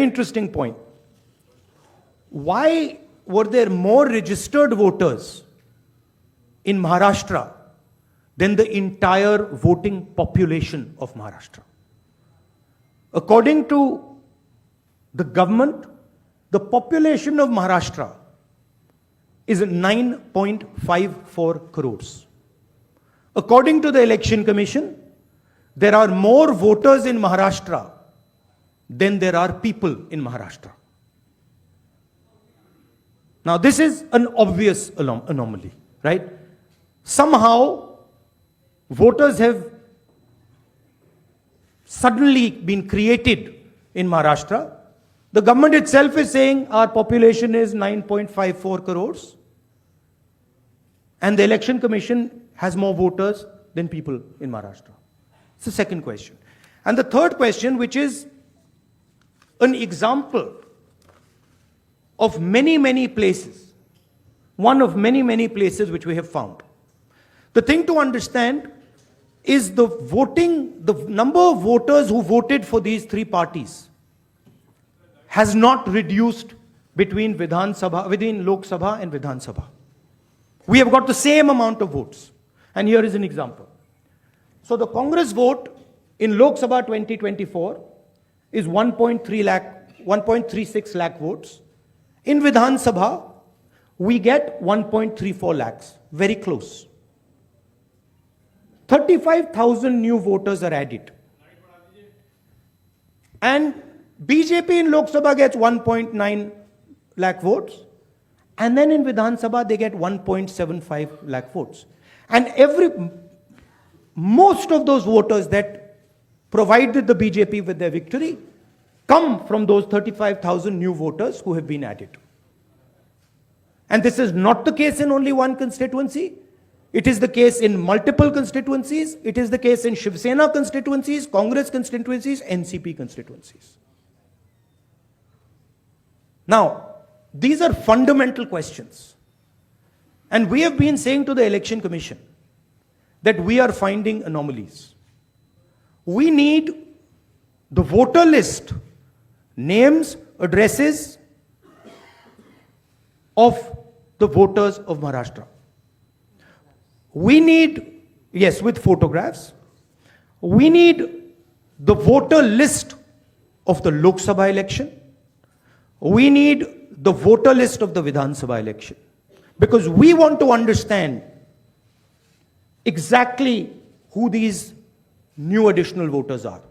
interesting point. Why were there more registered voters in Maharashtra than the entire voting population of Maharashtra? According to the government, the population of Maharashtra is 9.54 crores. According to the Election Commission, there are more voters in Maharashtra than there are people in Maharashtra. Now, this is an obvious anomaly, right? Somehow, voters have suddenly been created in Maharashtra. The government itself is saying our population is 9.54 crores. And the Election Commission has more voters than people in Maharashtra. It's the second question. And the third question, which is an example of many, many places, one of many, many places which we have found. The thing to understand is the number of voters who voted for these three parties has not reduced between Lok Sabha and Vidhan Sabha. We have got the same amount of votes. And here is an example. So the Congress vote in Lok Sabha 2024 is 1.36 lakh votes. In Vidhan Sabha, we get 1.34 lakhs, very close. 35,000 new voters are added. And BJP in Lok Sabha gets 1.9 lakh votes. And then in Vidhan Sabha, they get 1.75 lakh votes. And most of those voters that provided the BJP with their victory come from those 35,000 new voters who have been added. And this is not the case in only one constituency. It is the case in multiple constituencies. It is the case in Shiv Sena constituencies, Congress constituencies, NCP constituencies. Now, these are fundamental questions. And we have been saying to the Election Commission that we are finding anomalies. We need the voter list, names, addresses of the voters of Maharashtra. We need, yes, with photographs. We need the voter list of the Lok Sabha election. We need the voter list of the Vidhan Sabha election. Because we want to understand exactly who these new additional voters are.